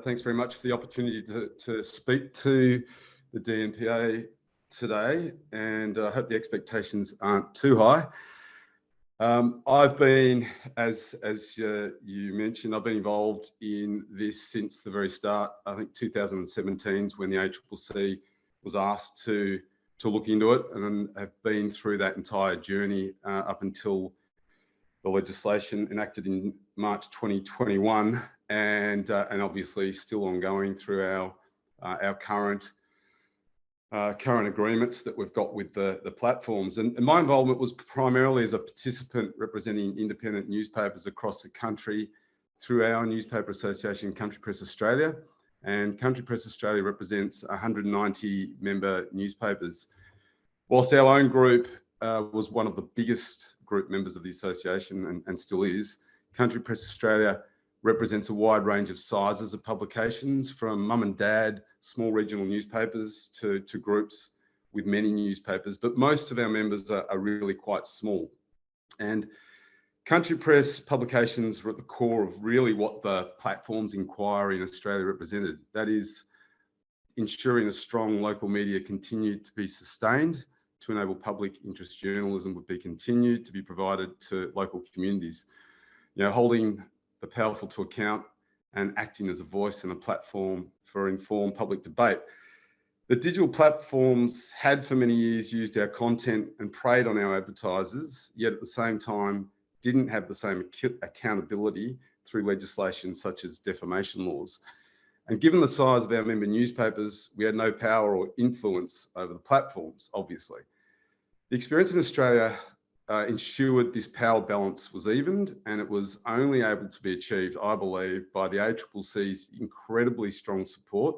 thanks very much for the opportunity to speak to the DNPA today, and I hope the expectations aren't too high. I've been, as you mentioned, I've been involved in this since the very start. I think 2017 is when the ACCC was asked to look into it, and have been through that entire journey up until the legislation enacted in March 2021, and obviously still ongoing through our current agreements that we've got with the platforms. And my involvement was primarily as a participant representing independent newspapers across the country through our newspaper association, Country Press Australia. And Country Press Australia represents 190 member newspapers. Whilst our own group was one of the biggest group members of the association and still is, Country Press Australia represents a wide range of sizes of publications, from mum and dad, small regional newspapers to groups with many newspapers, but most of our members are really quite small. And Country Press publications were at the core of really what the platforms inquiry in Australia represented. That is, ensuring a strong local media continued to be sustained to enable public interest journalism would be continued to be provided to local communities. You know, holding the powerful to account and acting as a voice and a platform for informed public debate. The digital platforms had for many years used our content and preyed on our advertisers, yet at the same time didn't have the same accountability through legislation such as defamation laws. And given the size of our member newspapers, we had no power or influence over the platforms, obviously. The experience in Australia ensured this power balance was evened, and it was only able to be achieved, I believe, by the ACCC's incredibly strong support.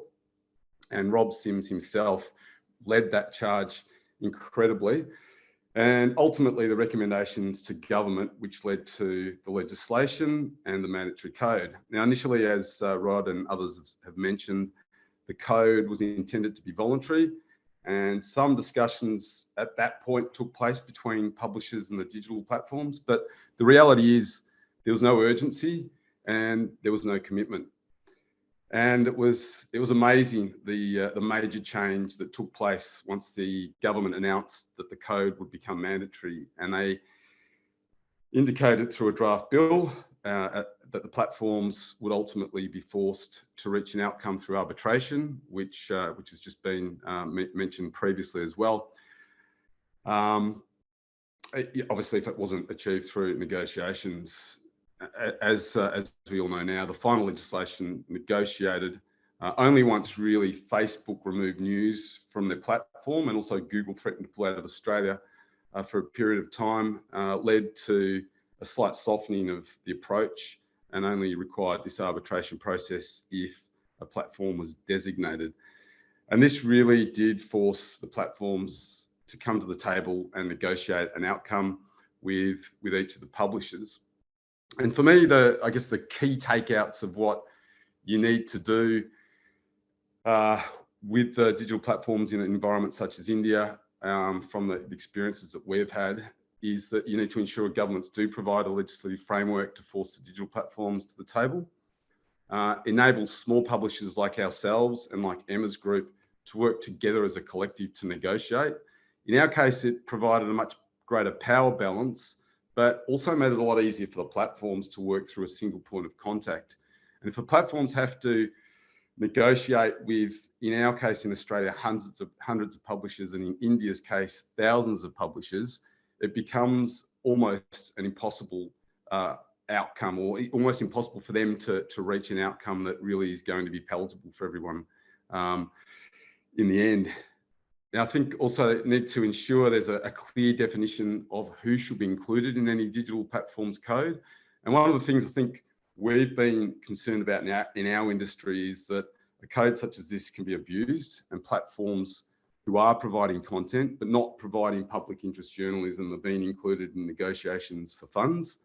And Rob Sims himself led that charge incredibly. And ultimately the recommendations to government, which led to the legislation and the mandatory code. Now, initially, as Rod and others have mentioned, the code was intended to be voluntary, and some discussions at that point took place between publishers and the digital platforms. But the reality is there was no urgency and there was no commitment. And it was amazing, the major change that took place once the government announced that the code would become mandatory, and they indicated through a draft bill that the platforms would ultimately be forced to reach an outcome through arbitration, which has just been mentioned previously as well. Obviously, if it wasn't achieved through negotiations, as we all know now, the final legislation negotiated only once really Facebook removed news from their platform, and also Google threatened to pull out of Australia for a period of time, led to a slight softening of the approach, and only required this arbitration process if a platform was designated. And this really did force the platforms to come to the table and negotiate an outcome with each of the publishers. And for me, I guess the key takeouts of what you need to do with the digital platforms in an environment such as India, from the experiences that we've had, is that you need to ensure governments do provide a legislative framework to force the digital platforms to the table, enable small publishers like ourselves and like Emma's group to work together as a collective to negotiate. In our case, it provided a much greater power balance, but also made it a lot easier for the platforms to work through a single point of contact. And if the platforms have to negotiate with, in our case in Australia, hundreds of publishers, and in India's case, thousands of publishers, it becomes almost an impossible outcome, or almost impossible for them to reach an outcome that really is going to be palatable for everyone in the end. Now, I think also need to ensure there's a clear definition of who should be included in any digital platforms code. And one of the things I think we've been concerned about in our industry is that a code such as this can be abused, and platforms who are providing content but not providing public interest journalism are being included in negotiations for funds.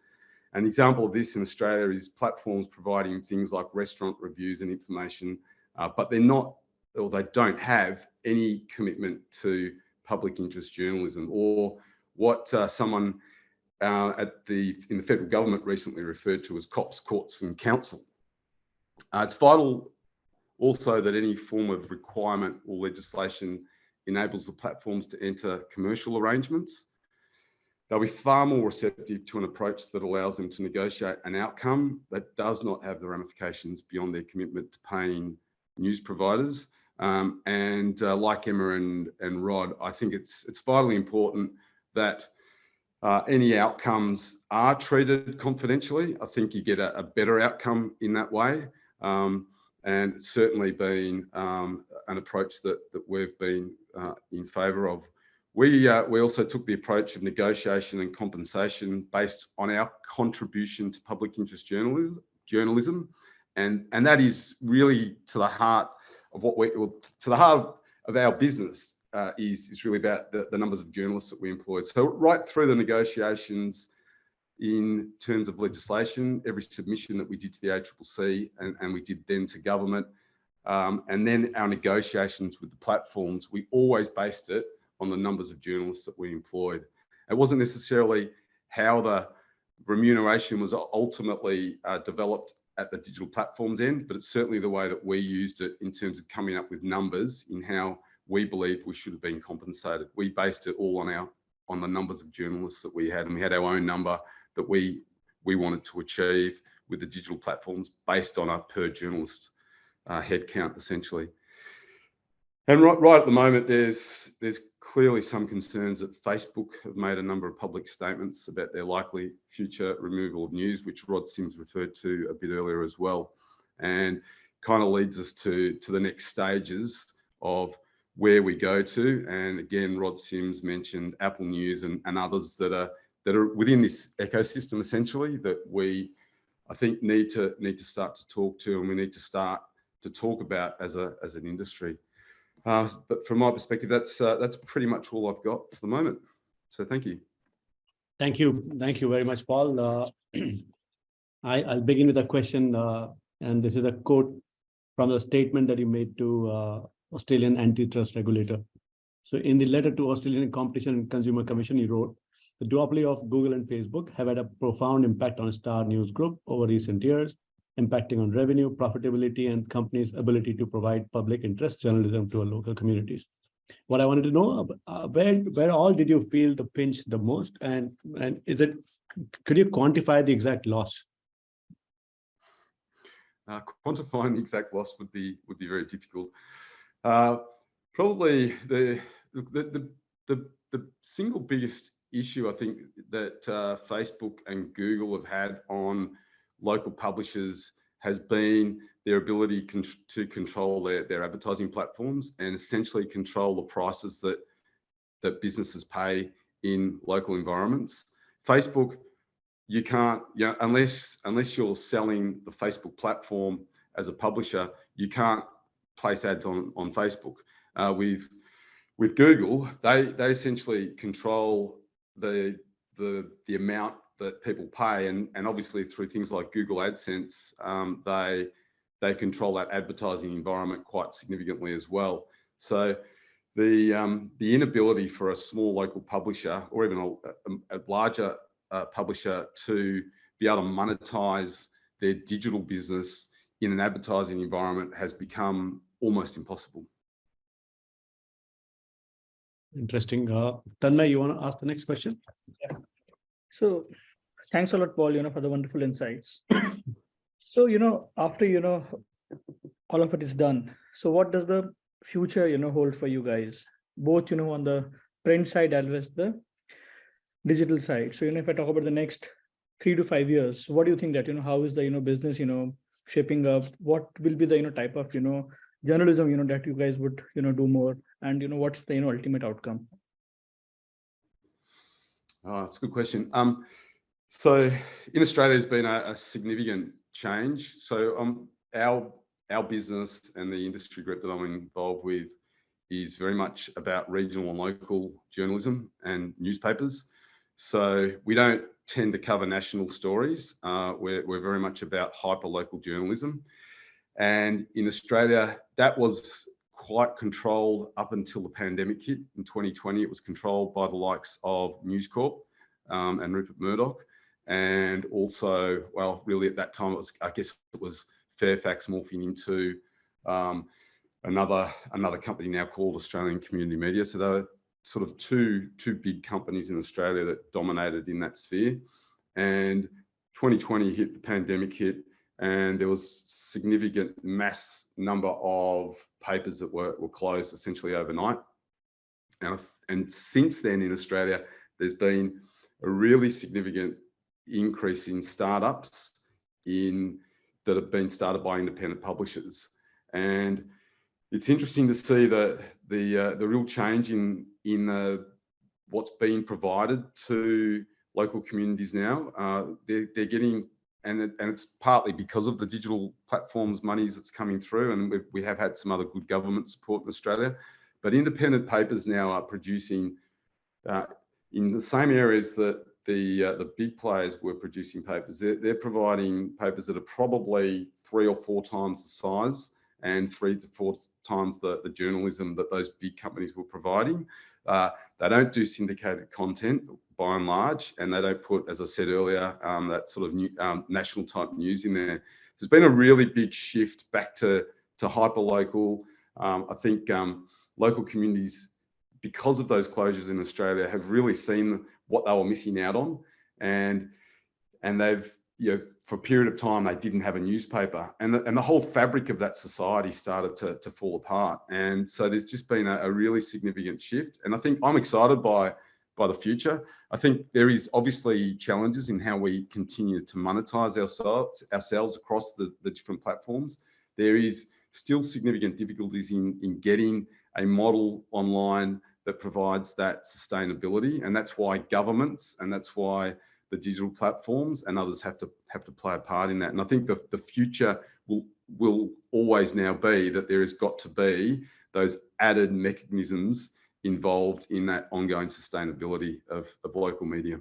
An example of this in Australia is platforms providing things like restaurant reviews and information, but they're not, or they don't have any commitment to public interest journalism, or what someone in the federal government recently referred to as cops, courts and council. It's vital Also, that any form of requirement or legislation enables the platforms to enter commercial arrangements. They'll be far more receptive to an approach that allows them to negotiate an outcome that does not have the ramifications beyond their commitment to paying news providers. Like Emma and Rod, I think it's vitally important that any outcomes are treated confidentially. I think you get a better outcome in that way. And it's certainly been an approach that we've been in favour of. We also took the approach of negotiation and compensation based on our contribution to public interest journalism, and that is really to the heart of our business. Is really about the numbers of journalists that we employed. So right through the negotiations in terms of legislation, every submission that we did to the ACCC and we did then to government, and then our negotiations with the platforms, we always based it on the numbers of journalists that we employed. It wasn't necessarily how the remuneration was ultimately developed at the digital platforms end, but it's certainly the way that we used it in terms of coming up with numbers in how we believed we should have been compensated. We based it all on the numbers of journalists that we had, and we had our own number that we wanted to achieve with the digital platforms based on a per journalist headcount, essentially. And right at the moment, there's clearly some concerns that Facebook have made a number of public statements about their likely future removal of news, which Rod Sims referred to a bit earlier as well, and kind of leads us to the next stages of where we go to. And again, Rod Sims mentioned Apple News and others that are within this ecosystem, essentially, that I think need to start to talk to, and we need to start to talk about as an industry. But from my perspective, that's pretty much all I've got for the moment. So thank you. Thank you very much, Paul. I'll begin with a question, and this is a quote from the statement that you made to Australian antitrust regulator. So in the letter to Australian Competition and Consumer Commission, he wrote, "The duopoly of Google and Facebook have had a profound impact on Star News Group over recent years, impacting on revenue, profitability, and companies' ability to provide public interest journalism to our local communities." What I wanted to know, where all did you feel the pinch the most, and could you quantify the exact loss? Quantifying the exact loss would be very difficult. Probably the single biggest issue I think that Facebook and Google have had on local publishers has been their ability to control their advertising platforms and essentially control the prices that businesses pay in local environments. Facebook, you can't, unless you're selling the Facebook platform as a publisher, you can't place ads on Facebook. With Google, they essentially control the amount that people pay, and obviously through things like Google AdSense, they control that advertising environment quite significantly as well. So the inability for a small local publisher or even a larger publisher to be able to monetize their digital business in an advertising environment has become almost impossible. Interesting. Tanmay, you want to ask the next question? Yeah. So thanks a lot, Paul, for the wonderful insights. So, after, all of it is done, so what does the future, hold for you guys, both, on the print side as well as the digital side? So, if I talk about the next 3 to 5 years, what do you think that, how is the, business, shaping up? What will be the, type of, journalism, that you guys would, do more? And, what's the, ultimate outcome? That's a good question. So in Australia, there's been a significant change. So our business and the industry group that I'm involved with is very much about regional and local journalism and newspapers. So we don't tend to cover national stories. We're very much about hyper-local journalism. And in Australia, that was quite controlled up until the pandemic hit in 2020. It was controlled by the likes of News Corp and Rupert Murdoch. And also, well, really at that time, it was Fairfax morphing into another company now called Australian Community Media. So there were sort of two big companies in Australia that dominated in that sphere. And 2020 hit, the pandemic hit, and there was significant mass number of papers that were closed essentially overnight. And since then in Australia, there's been a really significant increase in startups that have been started by independent publishers. And it's interesting to see the real change in what's being provided to local communities now. They're getting, and it's partly because of the digital platforms monies that's coming through, and we have had some other good government support in Australia. But independent papers now are producing in the same areas that the big players were producing papers. They're providing papers that are probably 3 or 4 times the size and 3 to 4 times the journalism that those big companies were providing. They don't do syndicated content by and large, and they don't put, as I said earlier, that sort of national type news in there. There's been a really big shift back to hyper-local. I think local communities, because of those closures in Australia, have really seen what they were missing out on, and they've, for a period of time, they didn't have a newspaper, and the whole fabric of that society started to fall apart. And so there's just been a really significant shift, and I think I'm excited by the future. I think there is obviously challenges in how we continue to monetize ourselves across the different platforms. There is still significant difficulties in getting a model online that provides that sustainability, and that's why governments and that's why the digital platforms and others have to play a part in that. And I think the future will always now be that there has got to be those added mechanisms involved in that ongoing sustainability of local media.